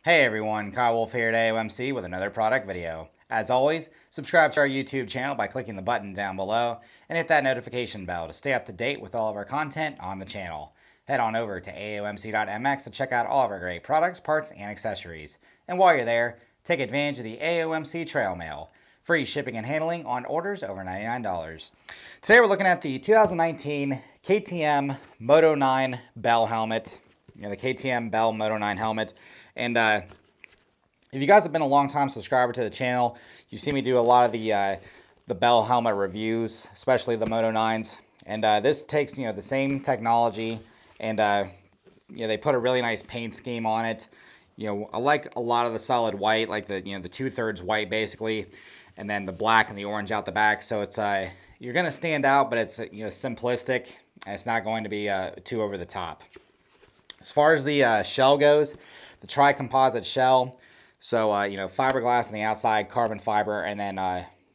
Hey everyone, Kyle Wolf here at AOMC with another product video. As always, subscribe to our YouTube channel by clicking the button down below and hit that notification bell to stay up to date with all of our content on the channel. Head on over to AOMC.MX to check out all of our great products, parts, and accessories. And while you're there, take advantage of the AOMC Trail Mail. Free shipping and handling on orders over $99. Today we're looking at the 2019 KTM Moto 9 Bell helmet. The KTM Bell Moto 9 helmet. And if you guys have been a long-time subscriber to the channel, you see me do a lot of the Bell helmet reviews, especially the Moto 9s. And this takes the same technology, and they put a really nice paint scheme on it. I like a lot of the solid white, like the the 2/3 white basically, and then the black and the orange out the back. So it's you're gonna stand out, but it's simplistic, and it's not going to be too over the top. As far as the shell goes, the tri-composite shell, so fiberglass on the outside, carbon fiber, and then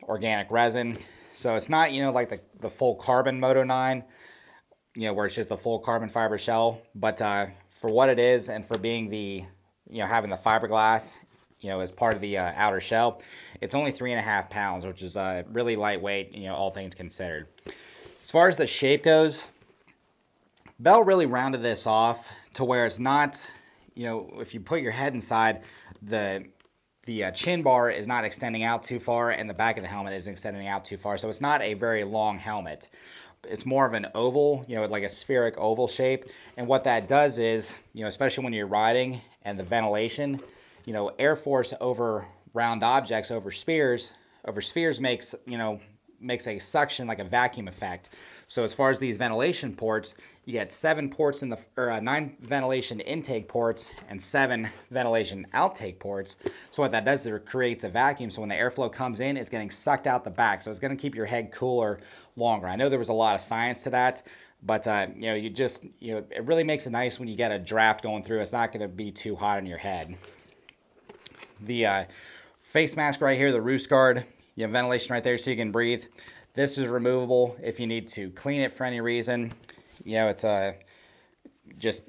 organic resin. So it's not like the full carbon Moto 9, where it's just the full carbon fiber shell. But for what it is, and for being the having the fiberglass as part of the outer shell, it's only 3.5 pounds, which is really lightweight, all things considered. As far as the shape goes, Bell really rounded this off to where it's not, if you put your head inside, the chin bar is not extending out too far, and the back of the helmet isn't extending out too far. So it's not a very long helmet. It's more of an oval, like a spheric oval shape. And what that does is, especially when you're riding and the ventilation, air force over round objects, over spheres makes, makes a suction, like a vacuum effect. So as far as these ventilation ports, you get 7 ports in the, or 9 ventilation intake ports and 7 ventilation outtake ports. So what that does is it creates a vacuum. So when the airflow comes in, it's getting sucked out the back. So it's going to keep your head cooler longer. I know there was a lot of science to that, but it really makes it nice when you get a draft going through. It's not going to be too hot on your head. The face mask right here, the roost guard, you have ventilation right there so you can breathe. This is removable if you need to clean it for any reason. It's just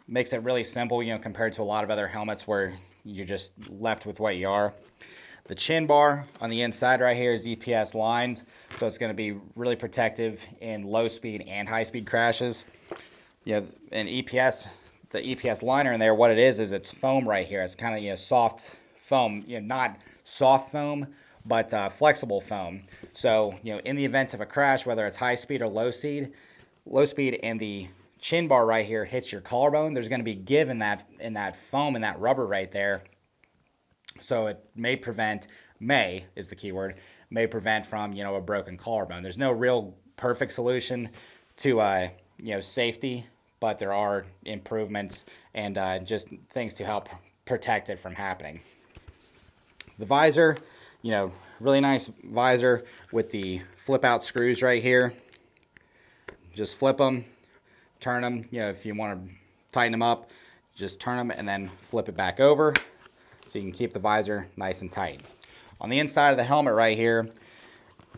makes it really simple, compared to a lot of other helmets where you're just left with what you are. The chin bar on the inside right here is EPS-lined, so it's going to be really protective in low speed and high speed crashes. And EPS, the EPS liner in there, what it is it's foam right here. It's kind of soft foam, not soft foam, but flexible foam. So in the event of a crash, whether it's high speed or low speed, and the chin bar right here hits your collarbone, there's going to be give in that foam and that rubber right there. So it may prevent, is the key word, may prevent from a broken collarbone. There's no real perfect solution to safety, but there are improvements and just things to help protect it from happening. The visor, really nice visor with the flip out screws right here. Just flip them, turn them, if you want to tighten them up, just turn them and then flip it back over so you can keep the visor nice and tight. On the inside of the helmet right here,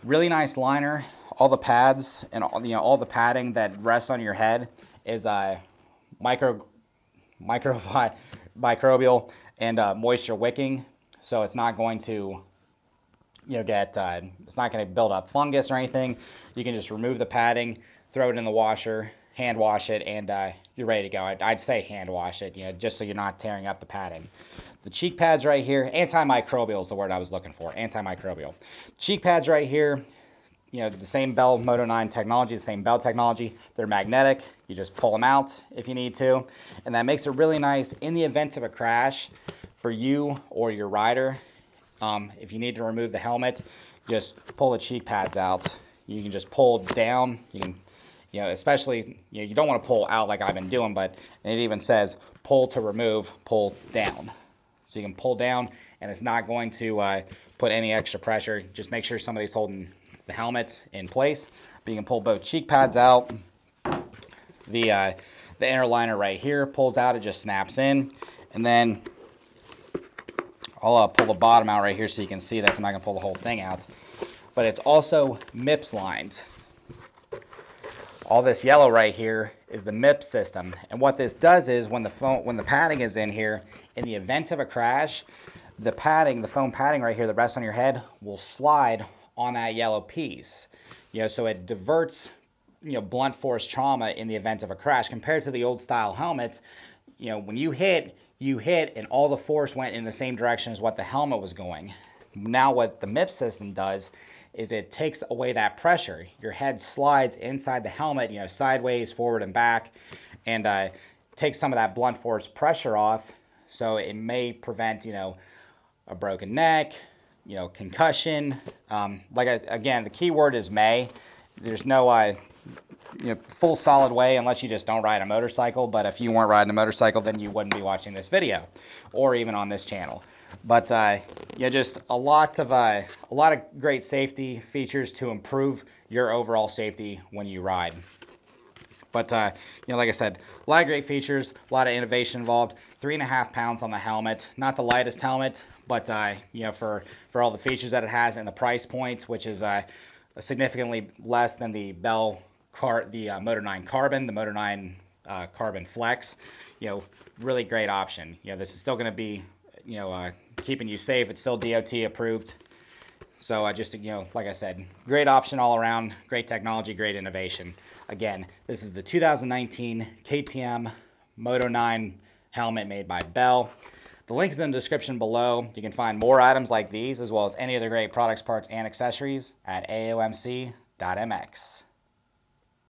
really nice liner. All the pads and all the padding that rests on your head is microbial and moisture wicking, so it's not going to it's not going to build up fungus or anything. You can just remove the padding, throw it in the washer, hand wash it, and you're ready to go. I'd say hand wash it, just so you're not tearing up the padding. The cheek pads right here, antimicrobial is the word I was looking for, antimicrobial. Cheek pads right here, the same Bell Moto 9 technology, the same Bell technology. They're magnetic. You just pull them out if you need to, and that makes it really nice in the event of a crash for you or your rider. If you need to remove the helmet, just pull the cheek pads out. You can just pull down. You can, especially, you don't want to pull out like I've been doing, but it even says pull to remove, pull down. So you can pull down, and it's not going to put any extra pressure. Just make sure somebody's holding the helmet in place. But you can pull both cheek pads out. The inner liner right here pulls out. It just snaps in, and then I'll pull the bottom out right here so you can see this. I'm not going to pull the whole thing out. But it's also MIPS-lined. All this yellow right here is the MIPS system. And what this does is when the padding is in here, in the event of a crash, the foam padding right here that rests on your head will slide on that yellow piece. So it diverts, blunt force trauma in the event of a crash compared to the old style helmets. When you hit and all the force went in the same direction as what the helmet was going. Now what the MIPS system does is it takes away that pressure. Your head slides inside the helmet, sideways, forward and back, and takes some of that blunt force pressure off. So it may prevent, a broken neck, concussion. Again, the key word is may. There's no full solid way unless you just don't ride a motorcycle. But if you weren't riding a motorcycle, then you wouldn't be watching this video or even on this channel. But just a lot of great safety features to improve your overall safety when you ride. But like I said, a lot of great features, a lot of innovation involved. 3.5 pounds on the helmet, not the lightest helmet, but for all the features that it has and the price point, which is significantly less than the Moto 9 Carbon, the Moto 9 Carbon Flex. Really great option. This is still going to be keeping you safe. It's still DOT approved. So like I said, great option all around, great technology, great innovation. Again, this is the 2019 KTM Moto 9 helmet made by Bell. The link is in the description below. You can find more items like these as well as any other great products, parts, and accessories at AOMC.MX.